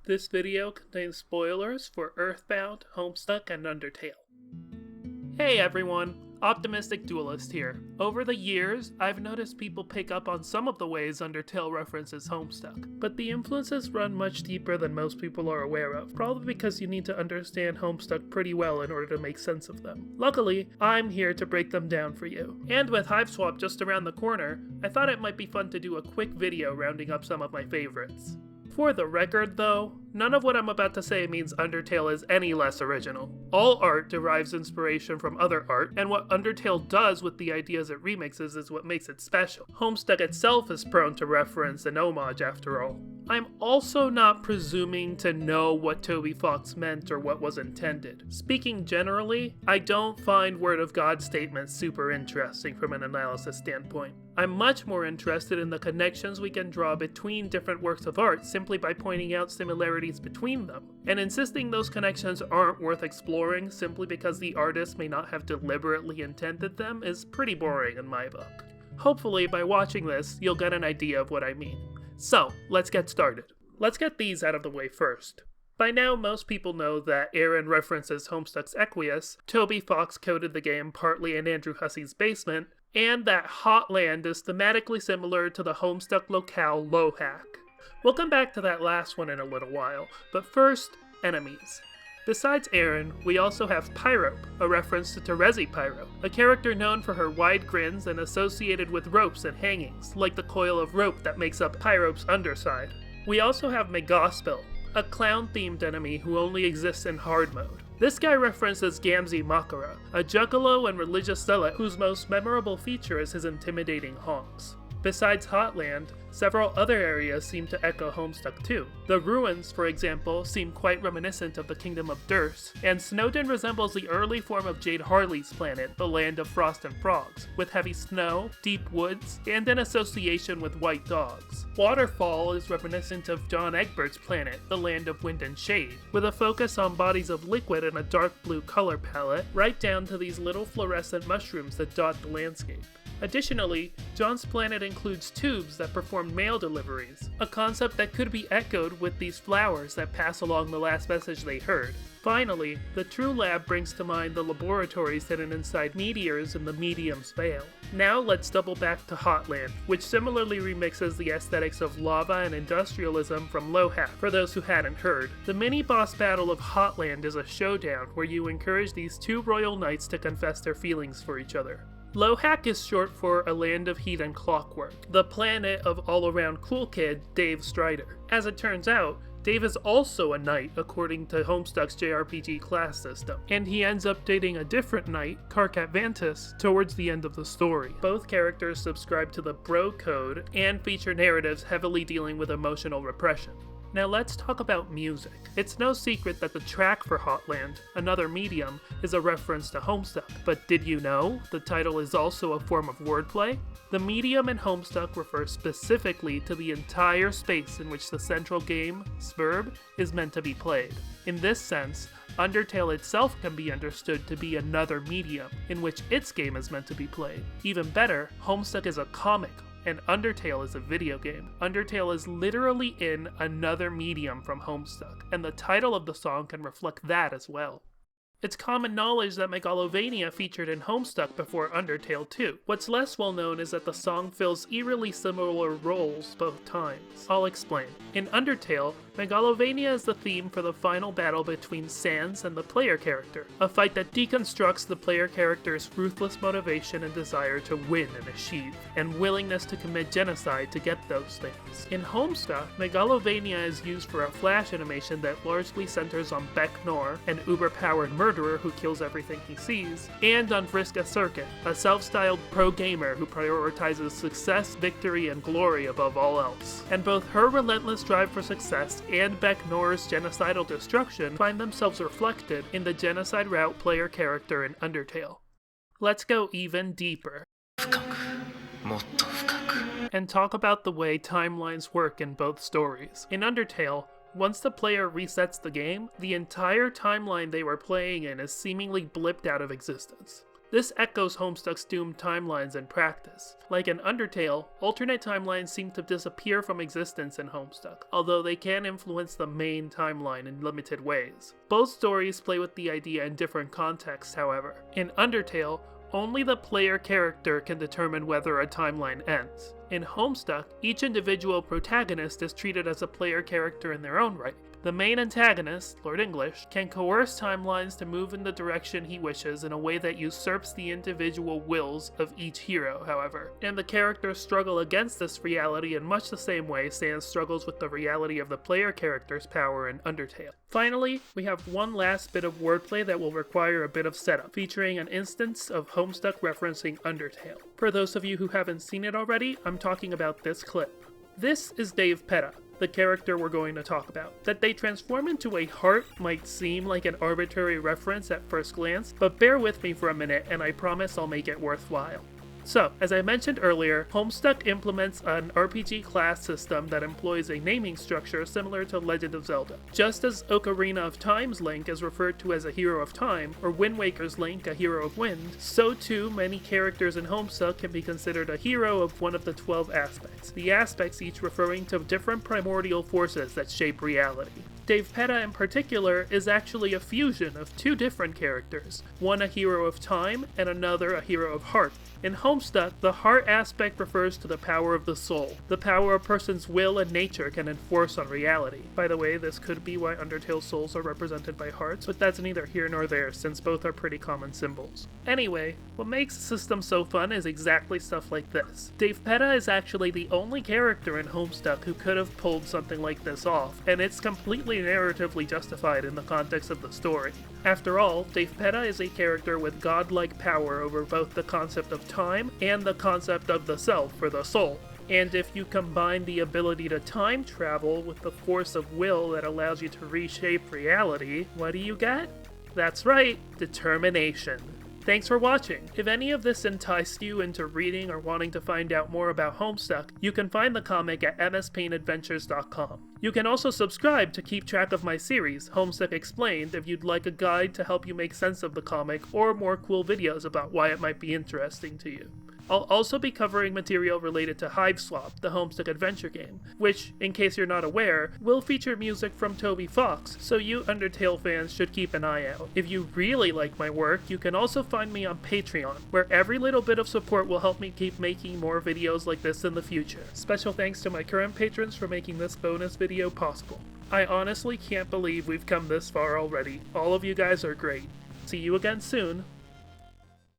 This video contains spoilers for Earthbound, Homestuck, and Undertale. Hey everyone! Optimistic Duelist here. Over the years, I've noticed people pick up on some of the ways Undertale references Homestuck, but the influences run much deeper than most people are aware of, probably because you need to understand Homestuck pretty well in order to make sense of them. Luckily, I'm here to break them down for you. And with Hiveswap just around the corner, I thought it might be fun to do a quick video rounding up some of my favorites. For the record though, none of what I'm about to say means Undertale is any less original. All art derives inspiration from other art, and what Undertale does with the ideas it remixes is what makes it special. Homestuck itself is prone to reference and homage after all. I'm also not presuming to know what Toby Fox meant or what was intended. Speaking generally, I don't find Word of God statements super interesting from an analysis standpoint. I'm much more interested in the connections we can draw between different works of art simply by pointing out similarities between them, and insisting those connections aren't worth exploring simply because the artist may not have deliberately intended them is pretty boring in my book. Hopefully, by watching this, you'll get an idea of what I mean. So, let's get started. Let's get these out of the way first. By now, most people know that Aaron references Homestuck's Equius, Toby Fox coded the game partly in Andrew Hussey's basement, and that Hotland is thematically similar to the Homestuck locale Lohack. We'll come back to that last one in a little while, but first, enemies. Besides Aaron, we also have Pyrope, a reference to Terezi Pyro, a character known for her wide grins and associated with ropes and hangings, like the coil of rope that makes up Pyrope's underside. We also have Megalovania, a clown-themed enemy who only exists in hard mode. This guy references Gamzee Makara, a juggalo and religious zealot whose most memorable feature is his intimidating honks. Besides Hotland, several other areas seem to echo Homestuck too. The ruins, for example, seem quite reminiscent of the Kingdom of Durst, and Snowdin resembles the early form of Jade Harley's planet, the Land of Frost and Frogs, with heavy snow, deep woods, and an association with white dogs. Waterfall is reminiscent of John Egbert's planet, the Land of Wind and Shade, with a focus on bodies of liquid in a dark blue color palette, right down to these little fluorescent mushrooms that dot the landscape. Additionally, John's planet includes tubes that perform mail deliveries, a concept that could be echoed with these flowers that pass along the last message they heard. Finally, the True Lab brings to mind the laboratories hidden inside meteors in the Medium's Veil. Now let's double back to Hotland, which similarly remixes the aesthetics of lava and industrialism from Lohack, for those who hadn't heard. The mini-boss battle of Hotland is a showdown where you encourage these two royal knights to confess their feelings for each other. Lohack is short for A Land of Heat and Clockwork, the planet of all-around cool kid Dave Strider. As it turns out, Dave is also a knight according to Homestuck's JRPG class system, and he ends up dating a different knight, Karkat Vantis, towards the end of the story. Both characters subscribe to the Bro Code and feature narratives heavily dealing with emotional repression. Now let's talk about music. It's no secret that the track for Hotland, Another Medium, is a reference to Homestuck, but did you know the title is also a form of wordplay? The medium in Homestuck refers specifically to the entire space in which the central game, Sverb, is meant to be played. In this sense, Undertale itself can be understood to be another medium in which its game is meant to be played. Even better, Homestuck is a comic, and Undertale is a video game. Undertale is literally in another medium from Homestuck, and the title of the song can reflect that as well. It's common knowledge that Megalovania featured in Homestuck before Undertale too. What's less well known is that the song fills eerily similar roles both times. I'll explain. In Undertale, Megalovania is the theme for the final battle between Sans and the player character, a fight that deconstructs the player character's ruthless motivation and desire to win and achieve, and willingness to commit genocide to get those things. In Homestuck, Megalovania is used for a flash animation that largely centers on Beck Nor, an uber-powered murderer who kills everything he sees, and on Vriska Circuit, a self-styled pro-gamer who prioritizes success, victory, and glory above all else. And both her relentless drive for success and Beck Nor's genocidal destruction find themselves reflected in the genocide route player character in Undertale. Let's go even deeper and talk about the way timelines work in both stories. In Undertale, once the player resets the game, the entire timeline they were playing in is seemingly blipped out of existence. This echoes Homestuck's doomed timelines in practice. Like in Undertale, alternate timelines seem to disappear from existence in Homestuck, although they can influence the main timeline in limited ways. Both stories play with the idea in different contexts, however. In Undertale, only the player character can determine whether a timeline ends. In Homestuck, each individual protagonist is treated as a player character in their own right. The main antagonist, Lord English, can coerce timelines to move in the direction he wishes in a way that usurps the individual wills of each hero, however, and the characters struggle against this reality in much the same way Sans struggles with the reality of the player character's power in Undertale. Finally, we have one last bit of wordplay that will require a bit of setup, featuring an instance of Homestuck referencing Undertale. For those of you who haven't seen it already, I'm talking about this clip. This is Dave Petta, the character we're going to talk about. That they transform into a heart might seem like an arbitrary reference at first glance, but bear with me for a minute and I promise I'll make it worthwhile. So, as I mentioned earlier, Homestuck implements an RPG class system that employs a naming structure similar to Legend of Zelda. Just as Ocarina of Time's Link is referred to as a hero of time, or Wind Waker's Link a hero of wind, so too many characters in Homestuck can be considered a hero of one of the 12 aspects, the aspects each referring to different primordial forces that shape reality. Dave Petta in particular is actually a fusion of two different characters, one a hero of time and another a hero of heart. In Homestuck, the heart aspect refers to the power of the soul, the power a person's will and nature can enforce on reality. By the way, this could be why Undertale souls are represented by hearts, but that's neither here nor there since both are pretty common symbols. Anyway, what makes the system so fun is exactly stuff like this. Dave Petta is actually the only character in Homestuck who could have pulled something like this off, and it's completely narratively justified in the context of the story. After all, Dave Petta is a character with godlike power over both the concept of time and the concept of the self, or the soul. And if you combine the ability to time travel with the force of will that allows you to reshape reality, what do you get? That's right, determination. Thanks for watching. If any of this enticed you into reading or wanting to find out more about Homestuck, you can find the comic at mspaintadventures.com. You can also subscribe to keep track of my series, Homestuck Explained, if you'd like a guide to help you make sense of the comic or more cool videos about why it might be interesting to you. I'll also be covering material related to Hiveswap, the Homestuck adventure game, which, in case you're not aware, will feature music from Toby Fox, so you Undertale fans should keep an eye out. If you really like my work, you can also find me on Patreon, where every little bit of support will help me keep making more videos like this in the future. Special thanks to my current patrons for making this bonus video possible. I honestly can't believe we've come this far already. All of you guys are great. See you again soon.